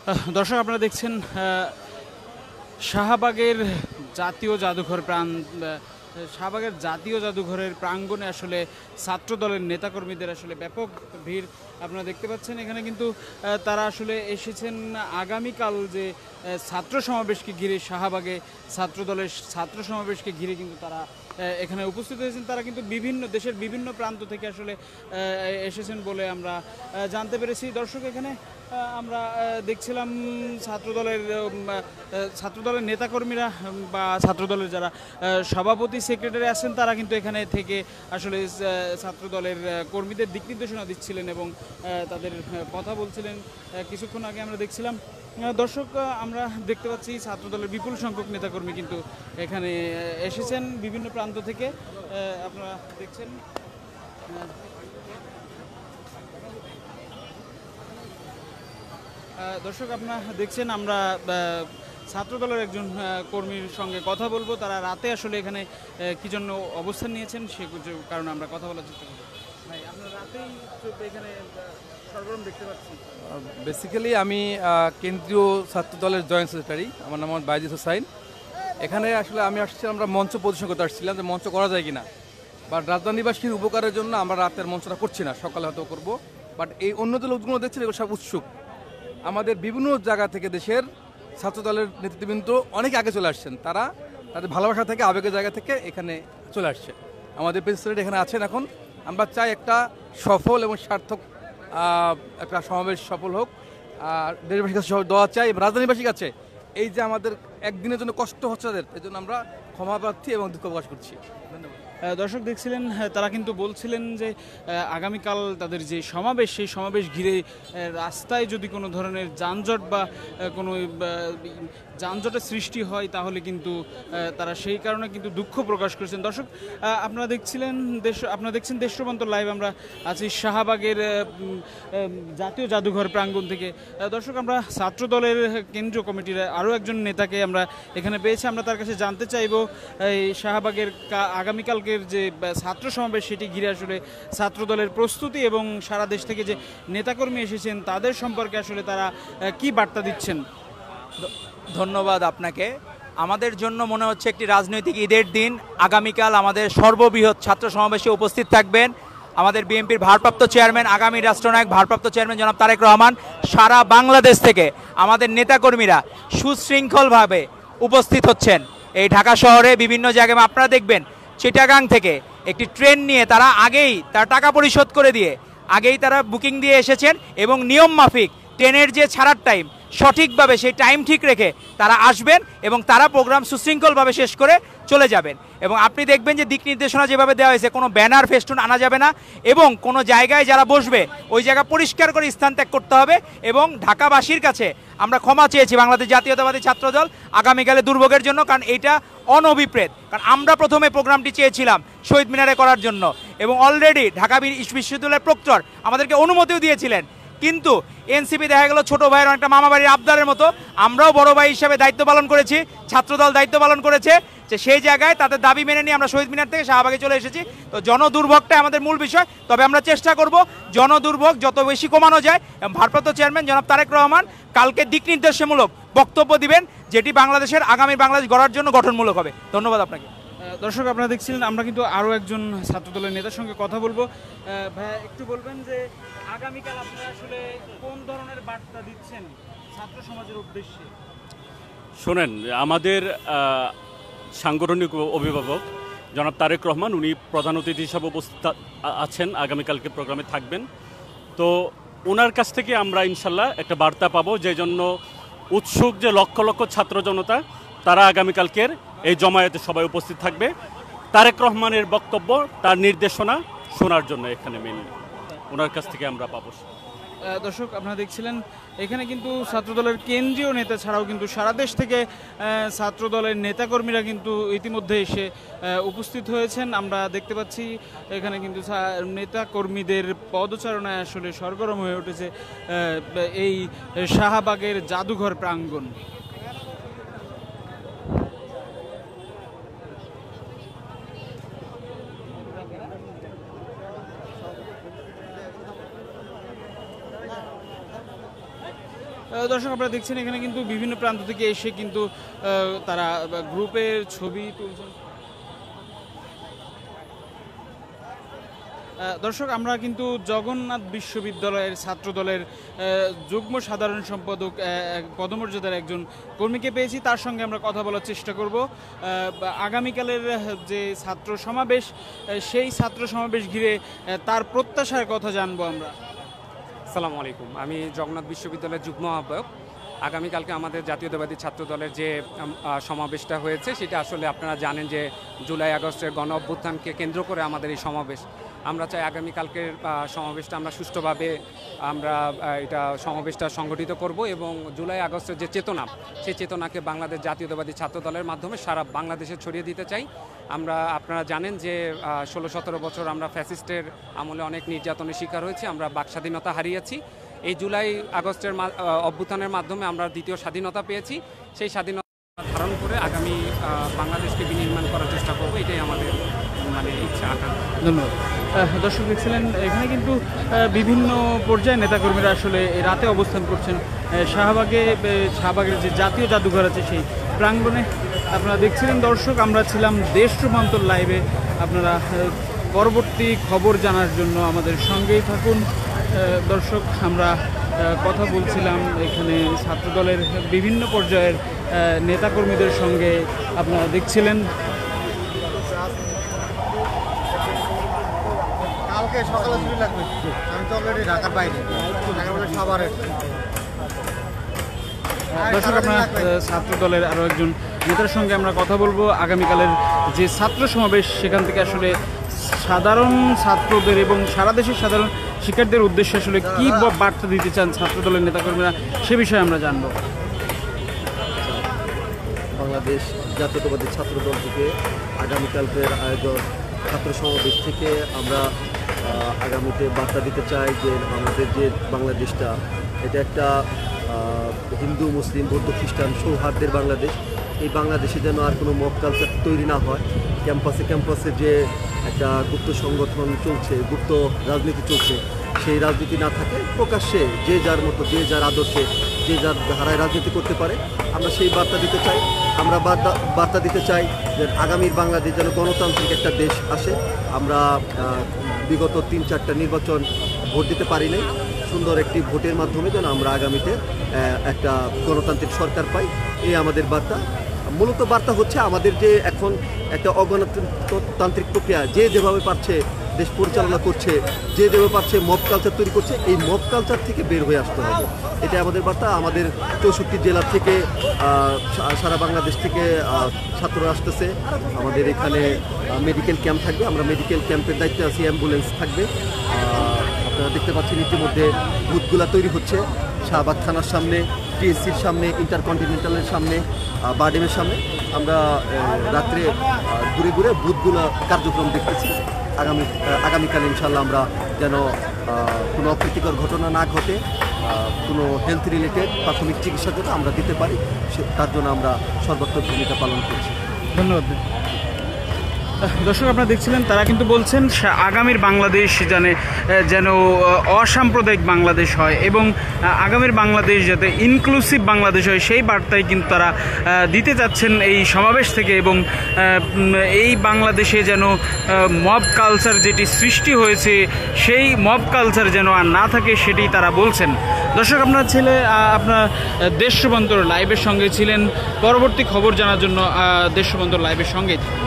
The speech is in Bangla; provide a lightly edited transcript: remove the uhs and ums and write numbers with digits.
দর্শক আপনারা দেখছেন শাহবাগের জাতীয় জাদুঘর শাহবাগের জাতীয় জাদুঘরের প্রাঙ্গণে আসলে ছাত্র দলের নেতাকর্মীদের আসলে ব্যাপক ভিড় আপনারা দেখতে পাচ্ছেন। এখানে কিন্তু তারা আসলে এসেছেন আগামীকাল যে ছাত্র সমাবেশকে ঘিরে, শাহবাগে ছাত্র দলের ছাত্র সমাবেশকে ঘিরে কিন্তু তারা এখানে উপস্থিত হয়েছেন। তারা কিন্তু দেশের বিভিন্ন প্রান্ত থেকে আসলে এসেছেন বলে আমরা জানতে পেরেছি। দর্শক, এখানে আমরা দেখছিলাম ছাত্রদলের নেতাকর্মীরা বা ছাত্রদলের যারা সভাপতি সেক্রেটারি আছেন তারা কিন্তু এখানে থেকে আসলে ছাত্রদলের কর্মীদের দিক নির্দেশনা দিচ্ছিলেন এবং তাদের কথা বলছিলেন। কিছুক্ষণ আগে আমরা দেখছিলাম। দর্শক, আমরা দেখতে পাচ্ছি ছাত্রদলের বিপুল সংখ্যক নেতাকর্মী কিন্তু এখানে এসেছেন বিভিন্ন প্রান্ত থেকে। আপনারা দেখছেন দর্শক, আপনারা দেখছেন আমরা ছাত্রদলের একজন কর্মীর সঙ্গে কথা বলবো। তারা রাতে আসলে এখানে কি জন্য অবস্থান নিয়েছেন সে কারণে আমরা কথা বলার চেষ্টা করব। ভাই, আপনারা রাতেই এখানে সরগরম দেখতে পাচ্ছি। বেসিক্যালি আমি কেন্দ্রীয় ছাত্রদলের জয়েন্ট সেক্রেটারি, আমার নাম বাইজিদ হোসাইন। এখানে আসলে আমি আসছিলাম, আমরা মঞ্চ প্রদর্শন করতে আসছিলাম যে মঞ্চ করা যায় কিনা, বাট রাজধানীবাসীর উপকারের জন্য আমরা রাতের মঞ্চটা করছি না, সকালে হয়তো করবো। বাট এই অন্য যে লোকগুলো দেখছেন এগুলো সব উৎসুক। আমাদের বিভিন্ন জায়গা থেকে দেশের ছাত্রদলের নেতৃবৃন্দ অনেক আগে চলে আসছেন। তারা তাদের ভালোবাসা থেকে, আবেগের জায়গা থেকে এখানে চলে আসছে। আমাদের প্রেসিডেন্ট এখানে আছেন এখন। আমরা চাই একটা সফল এবং সার্থক একটা সমাবেশ সফল হোক। আর দেশবাসীর কাছে দোয়া চাই, রাজধানীবাসীর কাছে এই যে আমাদের একদিনের জন্য কষ্ট হচ্ছে তাদের, এই জন্য আমরা ক্ষমা প্রার্থী এবং দুঃখ প্রকাশ করছি। ধন্যবাদ। দর্শক দেখছিলেন, তারা কিন্তু বলছিলেন যে আগামীকাল তাদের যে সমাবেশ, সেই সমাবেশ ঘিরে রাস্তায় যদি কোনো ধরনের যানজট বা কোনো যানজটের সৃষ্টি হয় তাহলে কিন্তু তারা সেই কারণে কিন্তু দুঃখ প্রকাশ করেছেন। দর্শক, আপনারা দেখছেন দেশপ্রবান্তর লাইভ। আমরা আছি শাহবাগের জাতীয় জাদুঘর প্রাঙ্গণ থেকে। দর্শক, আমরা ছাত্রদলের কেন্দ্রীয় কমিটির আরও একজন নেতাকে আমরা এখানে পেয়েছি। আমরা তার কাছে জানতে চাইব এই শাহবাগের আগামীকাল যে ছাত্র সমাবেশ সেটি ঘিরে আসলে ছাত্রদলের প্রস্তুতি এবং সারা দেশ থেকে যে নেতাকর্মী এসেছেন তাদের সম্পর্কে আসলে তারা কি বার্তা দিচ্ছেন। ধন্যবাদ আপনাকে। আমাদের জন্য মনে হচ্ছে একটি রাজনৈতিক ঈদের দিন। আগামীকাল আমাদের সর্ববৃহৎ ছাত্র সমাবেশে উপস্থিত থাকবেন আমাদের বিএনপির ভারপ্রাপ্ত চেয়ারম্যান, আগামী রাষ্ট্রনায়ক ভারপ্রাপ্ত চেয়ারম্যান জনাব তারেক রহমান। সারা বাংলাদেশ থেকে আমাদের নেতাকর্মীরা সুশৃঙ্খলভাবে উপস্থিত হচ্ছেন এই ঢাকা শহরে বিভিন্ন জায়গায়। আপনারা দেখবেন চিটাগাং থেকে একটি ট্রেন নিয়ে তারা তার টাকা পরিশোধ করে দিয়ে আগেই তারা বুকিং দিয়ে এসেছেন এবং নিয়ম মাফিক ট্রেনের যে ছাড়ার টাইম সঠিকভাবে সেই টাইম ঠিক রেখে তারা আসবেন এবং তারা প্রোগ্রাম সুশৃঙ্খলভাবে শেষ করে চলে যাবেন। এবং আপনি দেখবেন যে দিক নির্দেশনা যেভাবে দেওয়া হয়েছে, কোনো ব্যানার ফেস্টুন আনা যাবে না এবং কোনো জায়গায় যারা বসবে ওই জায়গা পরিষ্কার করে স্থান ত্যাগ করতে হবে। এবং ঢাকাবাসীর কাছে আমরা ক্ষমা চেয়েছি বাংলাদেশ জাতীয়তাবাদী ছাত্রদল আগামীকালে দুর্ভোগের জন্য, কারণ এইটা অনভিপ্রেত। কারণ আমরা প্রথমে প্রোগ্রামটি চেয়েছিলাম শহীদ মিনারে করার জন্য এবং অলরেডি ঢাকা বিশ্ববিদ্যালয়ের প্রক্টর আমাদেরকে অনুমতিও দিয়েছিলেন, কিন্তু এনসিপি দেখা গেল ছোট ভাইয়ের অনেকটা মামা বাড়ির আবদারের মতো। আমরাও বড় ভাই হিসাবে দায়িত্ব পালন করেছি, ছাত্রদল দায়িত্ব পালন করেছে, যে সেই জায়গায় তাদের দাবি মেনে নিয়ে আমরা শহীদ মিনার থেকে শাহবাগে চলে এসেছি। তো জনদুর্ভোগটাই আমাদের মূল বিষয়, তবে আমরা চেষ্টা করব জনদুর্ভোগ যত বেশি কমানো যায়। এবং ভারপ্রাপ্ত চেয়ারম্যান জনাব তারেক রহমান কালকে দিক নির্দেশমূলক বক্তব্য দিবেন, যেটি বাংলাদেশের আগামী বাংলাদেশ গড়ার জন্য গঠনমূলক হবে। ধন্যবাদ আপনাকে। দর্শক, আপনারা দেখছিলেন, আমরা কিন্তু আরও একজন ছাত্রদলের নেতার সঙ্গে কথা বলবো। ভাইয়া, একটু বলবেন যে আগামীকাল আপনারা আসলে কোন ধরনের বার্তা দিচ্ছেন ছাত্র সমাজের উদ্দেশ্যে? শোনেন, আমাদের সাংগঠনিক অভিভাবক জনাব তারেক রহমান, উনি প্রধান অতিথি হিসাবে উপস্থিত আছেন, আগামীকালকে প্রোগ্রামে থাকবেন। তো ওনার কাছ থেকে আমরা ইনশাল্লাহ একটা বার্তা পাবো, যে জন্য উৎসুক যে লক্ষ লক্ষ ছাত্র জনতা তারা আগামীকালকের এই জমায়েতে সবাই উপস্থিত থাকবে তারেক রহমানের বক্তব্য, তার নির্দেশনা শোনার জন্য এখানে মেনলি ওনার কাছ থেকে আমরা পাবো। দর্শক, আপনারা দেখছিলেন এখানে কিন্তু ছাত্রদলের কেন্দ্রীয় নেতা ছাড়াও কিন্তু সারা দেশ থেকে ছাত্রদলের নেতাকর্মীরা কিন্তু ইতিমধ্যে এসে উপস্থিত হয়েছেন। আমরা দেখতে পাচ্ছি এখানে কিন্তু নেতাকর্মীদের পদচারণায় আসলে সরগরম হয়ে উঠেছে এই শাহবাগের জাদুঘর প্রাঙ্গণ। দর্শক আপনারা দেখছেন এখানে কিন্তু বিভিন্ন প্রান্ত থেকে এসে কিন্তু তারা গ্রুপের ছবি তুলছেন। দর্শক আমরা কিন্তু জগন্নাথ বিশ্ববিদ্যালয়ের ছাত্রদলের যুগ্ম সাধারণ সম্পাদক পদমর্যাদার একজন কর্মীকে পেয়েছি, তার সঙ্গে আমরা কথা বলার চেষ্টা করব। আগামীকালের যে ছাত্র সমাবেশ, সেই ছাত্র সমাবেশ ঘিরে তার প্রত্যাশার কথা জানবো আমরা। আসসালামু আলাইকুম, আমি জগন্নাথ বিশ্ববিদ্যালয়ের যুগ্ম আহ্বায়ক। আগামীকালকে আমাদের জাতীয়তাবাদী ছাত্র দলের যে সমাবেশটা হয়েছে সেটা আসলে আপনারা জানেন যে জুলাই আগস্টের গণ অভ্যুত্থানকে কেন্দ্র করে আমাদের এই সমাবেশ। আমরা চাই আগামীকালকের সমাবেশটা আমরা সুষ্ঠুভাবে এটা সমাবেশটা সংগঠিত করব এবং জুলাই আগস্টের যে চেতনা, সেই চেতনাকে বাংলাদেশ জাতীয়তাবাদী ছাত্র দলের মাধ্যমে সারা বাংলাদেশে ছড়িয়ে দিতে চাই। আপনারা জানেন যে 16-17 বছর আমরা ফ্যাসিস্টের আমলে অনেক নির্যাতনের শিকার হয়েছি, আমরা বাক স্বাধীনতা হারিয়েছি। এই জুলাই আগস্টের অভ্যুত্থানের মাধ্যমে আমরা দ্বিতীয় স্বাধীনতা পেয়েছি। সেই স্বাধীনতা ধারণ করে আগামী বাংলাদেশকে বিনির্মাণ করার চেষ্টা করব, এটাই আমাদের ইচ্ছা, আকাঙ্ক্ষা। ধন্যবাদ। দর্শক দেখছিলেন এখানে কিন্তু বিভিন্ন পর্যায়ে নেতাকর্মীরা আসলে রাতে অবস্থান করছেন শাহবাগের যে জাতীয় জাদুঘর আছে সেই প্রাঙ্গণে। আপনারা দেখছিলেন দর্শক, আমরা ছিলাম দেশ রূপান্তর লাইভে। আপনারা পরবর্তী খবর জানার জন্য আমাদের সঙ্গেই থাকুন। দর্শক আমরা কথা বলছিলাম এখানে ছাত্রদলের বিভিন্ন পর্যায়ের নেতাকর্মীদের সঙ্গে। আপনারা দেখছিলেন কালকে সকালে ছুটি লাগবে, আমি তো অলরেডি ঢাকার বাইরে, সাভারের। দর্শক আপনারা ছাত্রদলের আরও একজন নেতার সঙ্গে আমরা কথা বলবো। আগামীকালের যে ছাত্র সমাবেশ, সেখান থেকে আসলে সাধারণ ছাত্রদের এবং সারা দেশের সাধারণ শিক্ষার্থীদের উদ্দেশ্যে আসলে কী বার্তা দিতে চান ছাত্রদলের নেতাকর্মীরা, সে বিষয়ে আমরা জানব। বাংলাদেশ জাতীয়তাবাদী ছাত্রদল থেকে আগামীকালকের আয়োজন ছাত্র সমাবেশ থেকে আমরা আগামীতে বার্তা দিতে চাই যে আমাদের যে বাংলাদেশটা, এটা একটা হিন্দু, মুসলিম, বৌদ্ধ, খ্রিস্টান সৌহার্দ্যের বাংলাদেশ। এই বাংলাদেশে যেন আর কোনো মব কালচার তৈরি না হয়। ক্যাম্পাসে যে একটা গুপ্ত সংগঠন চলছে, গুপ্ত রাজনীতি চলছে, সেই রাজনীতি না থাকে, প্রকাশ্যে যে যার মতো, যে যার আদর্শে, যে যার ধারায় রাজনীতি করতে পারে, আমরা সেই বার্তা দিতে চাই। আমরা বার্তা দিতে চাই যে আগামীর বাংলাদেশ যেন গণতান্ত্রিক একটা দেশ আসে। আমরা বিগত 3-4টা নির্বাচন ভোট দিতে পারি নাই, সুন্দর একটি ভোটের মাধ্যমে যেন আমরা আগামীতে একটা গণতান্ত্রিক সরকার পাই, এই আমাদের বার্তা। মূলত বার্তা হচ্ছে আমাদের যে এখন একটা অগণতান্ত্রিক প্রক্রিয়া, যে যেভাবে পারছে দেশ পরিচালনা করছে, যে যেভাবে পারছে মব কালচার তৈরি করছে, এই মব কালচার থেকে বের হয়ে আসতে হবে, এটা আমাদের বার্তা। আমাদের 64 জেলা থেকে সারা বাংলাদেশ থেকে ছাত্ররা আসতেছে। আমাদের এখানে মেডিকেল ক্যাম্প থাকবে, আমরা মেডিকেল ক্যাম্পের দায়িত্বে আছি, অ্যাম্বুলেন্স থাকবে। আপনারা দেখতে পাচ্ছেন ইতিমধ্যে বুথগুলা তৈরি হচ্ছে শাহবাগ থানার সামনে, টিএসসির সামনে, ইন্টারকন্টিনেন্টালের সামনে, বারডেমের সামনে। আমরা রাত্রে ঘুরে ঘুরে বুথগুলো কার্যক্রম দেখতেছি। আগামীকাল ইনশাল্লাহ আমরা যেন কোনো অপ্রীতিকর ঘটনা না ঘটে, কোনো হেলথ রিলেটেড প্রাথমিক চিকিৎসা যেন আমরা দিতে পারি, তার জন্য আমরা সর্বাত্মক ভূমিকা পালন করছি। ধন্যবাদ। দর্শক আপনারা দেখছিলেন, তারা কিন্তু বলছেন আগামীর বাংলাদেশ যেন অসাম্প্রদায়িক বাংলাদেশ হয় এবং আগামীর বাংলাদেশ যাতে ইনক্লুসিভ বাংলাদেশ হয়, সেই বার্তাই কিন্তু তারা দিতে চাচ্ছেন এই সমাবেশ থেকে। এবং এই বাংলাদেশে যেন মব কালচার যেটি সৃষ্টি হয়েছে, সেই মব কালচার যেন আর না থাকে, সেটি তারা বলছেন। দর্শক আপনার দেশ রূপান্তর লাইভের সঙ্গে ছিলেন। পরবর্তী খবর জানার জন্য দেশ রূপান্তর লাইভের সঙ্গেই থাকুন।